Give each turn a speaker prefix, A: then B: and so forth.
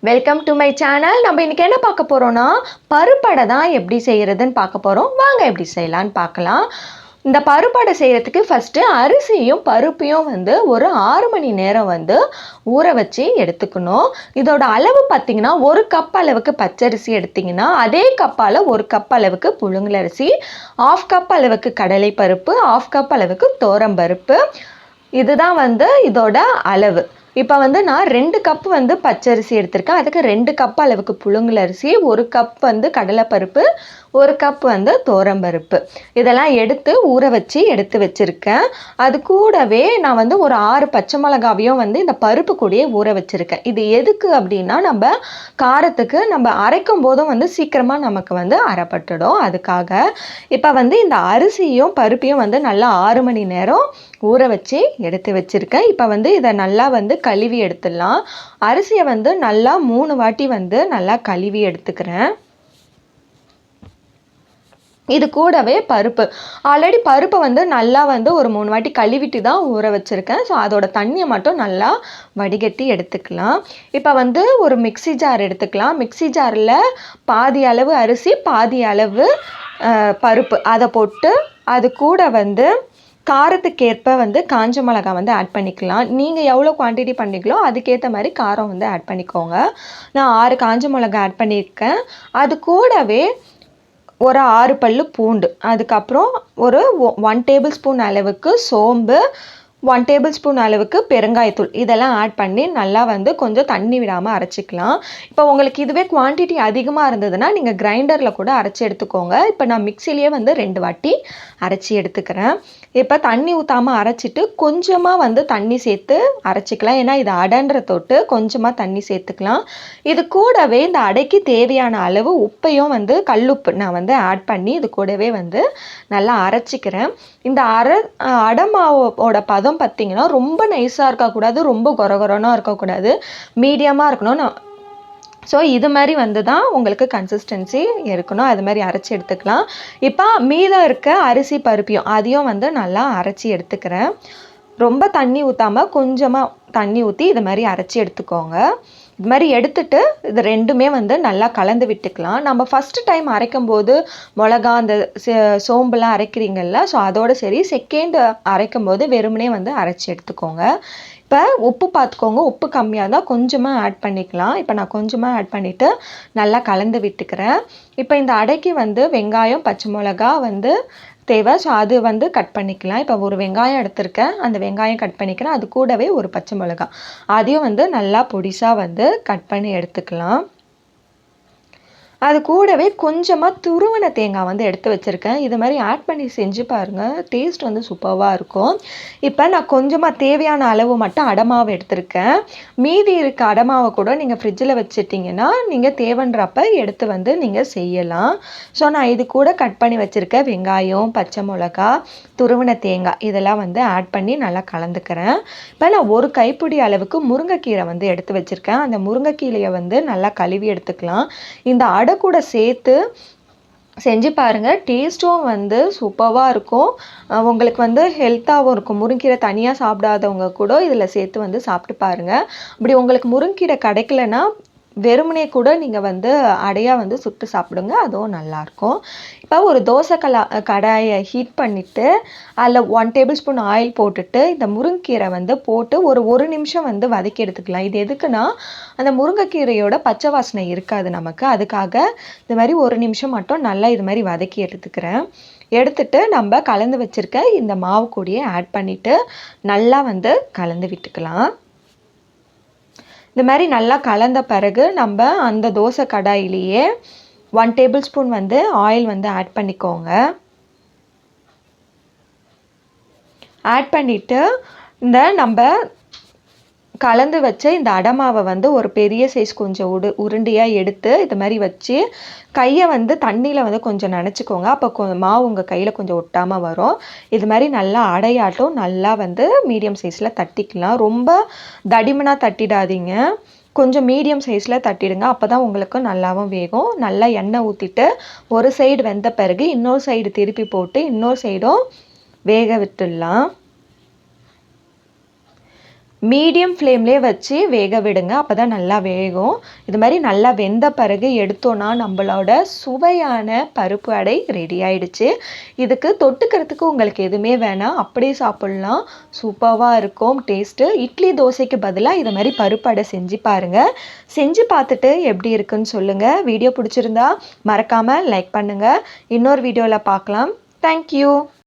A: Welcome to my channel. நம்ம இன்றைக்கி என்ன பார்க்க போகிறோன்னா பருப்படை தான் எப்படி செய்கிறதுன்னு பார்க்க போகிறோம். வாங்க எப்படி செய்யலான்னு பார்க்கலாம். இந்த பருப்படை செய்கிறதுக்கு ஃபஸ்ட்டு அரிசியும் பருப்பையும் ஒரு 6 மணி நேரம் ஊற வச்சு எடுத்துக்கணும். இதோட அளவு பார்த்திங்கன்னா 1 கப் அளவுக்கு பச்சரிசி எடுத்திங்கன்னா அதே கப்பால் 1 கப் அளவுக்கு புழுங்கலரிசி, 1/2 கப் அளவுக்கு கடலை பருப்பு, 1/2 கப் அளவுக்கு தோரம்பருப்பு. இதுதான் இதோட அளவு. இப்போ நான் 2 கப் பச்சரிசி எடுத்திருக்கேன். அதுக்கு 2 கப் அளவுக்கு புழுங்கலரிசி, 1 கப் கடலைப்பருப்பு, 1 கப் தோரம்பருப்பு இதெல்லாம் எடுத்து ஊற வச்சு எடுத்து வச்சுருக்கேன். அது கூடவே நான் ஒரு 6 பச்சை மிளகாவையும் இந்த பருப்பு கூடயே ஊற வச்சுருக்கேன். இது எதுக்கு அப்படின்னா நம்ம காரத்துக்கு நம்ம அரைக்கும் போதும் சீக்கிரமாக நமக்கு அரைப்பட்டுடும். அதுக்காக இப்போ இந்த அரிசியும் பருப்பையும் நல்லா 6 மணி நேரம் ஊற வச்சு எடுத்து வச்சுருக்கேன். இப்போ இதை நல்லா கழுவி எடுத்துடலாம். அரிசியை நல்லா 3 வாட்டி நல்லா கழுவி எடுத்துக்கிறேன். இது கூடவே பருப்பு ஆல்ரெடி பருப்பை நல்லா ஒரு 3 வாட்டி கழுவிட்டு தான் ஊற வச்சுருக்கேன். ஸோ அதோட தண்ணியை மட்டும் நல்லா வடிகட்டி எடுத்துக்கலாம். இப்போ ஒரு மிக்சி ஜார் எடுத்துக்கலாம். மிக்சி ஜாரில் பாதி அளவு அரிசி பாதி அளவு பருப்பு அதை போட்டு அது கூட காரத்துக்கேற்ப காஞ்ச மிளகா ஆட் பண்ணிக்கலாம். நீங்கள் எவ்வளோ குவான்டிட்டி பண்ணிங்களோ அதுக்கேற்ற மாதிரி காரம் ஆட் பண்ணிக்கோங்க. நான் 6 காஞ்ச மிளகா ஆட் பண்ணியிருக்கேன். அது கூடவே ஒரு 6 பல்லு பூண்டு, அதுக்கப்புறம் ஒரு 1 டேபிள் ஸ்பூன் அளவுக்கு சோம்பு, 1 டேபிள் ஸ்பூன் அளவுக்கு பெருங்காயத்தூள் இதெல்லாம் ஆட் பண்ணி நல்லா கொஞ்சம் தண்ணி விடாமல் அரைச்சிக்கலாம். இப்போ உங்களுக்கு இதுவே குவான்டிட்டி அதிகமாக இருந்ததுன்னா நீங்கள் கிரைண்டரில் கூட அரைச்சி எடுத்துக்கோங்க. இப்போ நான் மிக்சிலேயே 2 வாட்டி அரைச்சி எடுத்துக்கிறேன். இப்போ தண்ணி ஊற்றாமல் அரைச்சிட்டு கொஞ்சமாக தண்ணி சேர்த்து அரைச்சிக்கலாம். ஏன்னா இது அடன்ற தொட்டு கொஞ்சமாக தண்ணி சேர்த்துக்கலாம். இது கூடவே இந்த அடைக்கு தேவையான அளவு உப்பையும் கல்லுப்பு நான் ஆட் பண்ணி இது கூடவே நல்லா அரைச்சிக்கிறேன். இந்த அடை மாவோட பதம் பார்த்திங்கன்னா ரொம்ப நைஸாக இருக்கக்கூடாது, ரொம்ப கொரகொரனாக இருக்கக்கூடாது, மீடியமாக இருக்கணும். ஸோ இது மாதிரி தான் உங்களுக்கு கன்சிஸ்டன்சி இருக்கணும். அது மாதிரி அரைச்சி எடுத்துக்கலாம். இப்போ மீதம் இருக்க அரிசி பருப்பையும் அதையும் நல்லா அரைச்சி எடுத்துக்கிறேன். ரொம்ப தண்ணி ஊற்றாமல் கொஞ்சமாக தண்ணி ஊற்றி இது மாதிரி அரைச்சி எடுத்துக்கோங்க. இது மாதிரி எடுத்துட்டு இது ரெண்டுமே நல்லா கலந்து விட்டுக்கலாம். நம்ம ஃபஸ்ட்டு டைம் அரைக்கும் போது மிளகா அந்த சோம்புலாம் அரைக்கிறீங்கள்ல, ஸோ அதோடு சரி செகண்ட் அரைக்கும் போது வெறுமனே அரைச்சி எடுத்துக்கோங்க. இப்போ உப்பு பார்த்துக்கோங்க, உப்பு கம்மியாக இருந்தால் கொஞ்சமாக ஆட் பண்ணிக்கலாம். இப்போ நான் கொஞ்சமாக ஆட் பண்ணிவிட்டு நல்லா கலந்து விட்டுக்கிறேன். இப்போ இந்த அடைக்கு வெங்காயம் பச்சை மிளகா தேவை. ஸோ அது கட் பண்ணிக்கலாம். இப்போ ஒரு வெங்காயம் எடுத்திருக்கேன், அந்த வெங்காயம் கட் பண்ணிக்கிறேன். அது கூடவே ஒரு பச்சை மிளகா அதையும் நல்லா பொடிசாக கட் பண்ணி எடுத்துக்கலாம். அது கூடவே கொஞ்சமாக துருவன தேங்காய் எடுத்து வச்சுருக்கேன். இது மாதிரி ஆட் பண்ணி செஞ்சு பாருங்கள், டேஸ்ட் சூப்பராக இருக்கும். இப்போ நான் கொஞ்சமாக தேவையான அளவு மட்டும் அடமாவை எடுத்திருக்கேன். மீதி இருக்க அடமாவை கூட நீங்கள் ஃப்ரிட்ஜில் வச்சுட்டிங்கன்னா நீங்கள் தேவைன்றப்ப எடுத்து நீங்கள் செய்யலாம். ஸோ நான் இது கூட கட் பண்ணி வச்சுருக்க வெங்காயம் பச்சை மிளகா துருவன தேங்காய் இதெல்லாம் ஆட் பண்ணி நல்லா கலந்துக்கிறேன். இப்போ நான் ஒரு கைப்பிடி அளவுக்கு முருங்கைக்கீரை எடுத்து வச்சுருக்கேன். அந்த முருங்கைக்கீரையை நல்லா கழுவி எடுத்துக்கலாம். இந்த அடை கூட சேர்த்து செஞ்சு பாருங்கள், டேஸ்ட்டும் சூப்பராக இருக்கும். உங்களுக்கு ஹெல்த்தாகவும் இருக்கும். முருங்கீரை தனியாக சாப்பிடாதவங்க கூட இதில் சேர்த்து சாப்பிட்டு பாருங்கள். அப்படி உங்களுக்கு முருங்கீரை கிடைக்கலன்னா வெறுமனே கூட நீங்கள் அடையாக சுட்டு சாப்பிடுங்க, அதுவும் நல்லாயிருக்கும். இப்போ ஒரு தோசை கடாயை ஹீட் பண்ணிவிட்டு அதில் 1 டேபிள் ஸ்பூன் ஆயில் போட்டுட்டு இந்த முருங்கீரை போட்டு ஒரு நிமிஷம் வதக்கி எடுத்துக்கலாம். இது எதுக்குன்னா அந்த முருங்கைக்கீரையோட பச்சை வாசனை இருக்காது நமக்கு. அதுக்காக இது மாதிரி 1 நிமிஷம் மட்டும் நல்லா இது மாதிரி வதக்கி எடுத்துக்கிறேன். எடுத்துட்டு நம்ம கலந்து வச்சுருக்க இந்த மாவு கூடயே ஆட் பண்ணிவிட்டு நல்லா கலந்து விட்டுக்கலாம். இந்த மாதிரி நல்லா கலந்த பிறகு நம்ம அந்த தோசை கடாயிலேயே 1 டேபிள் ஸ்பூன் ஆயில் ஆட் பண்ணிக்கோங்க. ஆட் பண்ணிவிட்டு இந்த நம்ம கலந்து வச்ச இந்த அடமாவை ஒரு பெரிய சைஸ் கொஞ்சம் உருண்டையாக எடுத்து இது மாதிரி வச்சு கையை தண்ணியில் கொஞ்சம் நனைச்சிக்கோங்க. அப்போ மாவு உங்கள் கையில் கொஞ்சம் ஒட்டாமல் வரும். இது மாதிரி நல்லா அடையாட்டும் நல்லா மீடியம் சைஸில் தட்டிக்கலாம். ரொம்ப தடிமனாக தட்டிடாதீங்க, கொஞ்சம் மீடியம் சைஸில் தட்டிடுங்க. அப்போ தான் உங்களுக்கு நல்லாவும் வேகும். நல்லா எண்ணெய் ஊற்றிட்டு ஒரு சைடு வெந்த பிறகு இன்னொரு சைடு திருப்பி போட்டு இன்னொரு சைடும் வேக விட்டுடலாம். மீடியம் ஃப்ளேம்லேயே வச்சு வேக விடுங்க. அப்போ தான் நல்லா வேகும். இது மாதிரி நல்லா வெந்த பிறகு எடுத்தோன்னா நம்மளோட சுவையான பருப்பு அடை ரெடி ஆயிடுச்சு. இதுக்கு தொட்டுக்கிறதுக்கு உங்களுக்கு எதுவுமே வேணாம், அப்படியே சாப்பிட்லாம். சூப்பராக இருக்கும் டேஸ்ட்டு. இட்லி தோசைக்கு பதிலாக இது மாதிரி பருப்பு அடை செஞ்சு பாருங்கள். செஞ்சு பார்த்துட்டு எப்படி இருக்குன்னு சொல்லுங்கள். வீடியோ பிடிச்சிருந்தா மறக்காமல் லைக் பண்ணுங்கள். இன்னொரு வீடியோவில் பார்க்கலாம். தேங்க்யூ.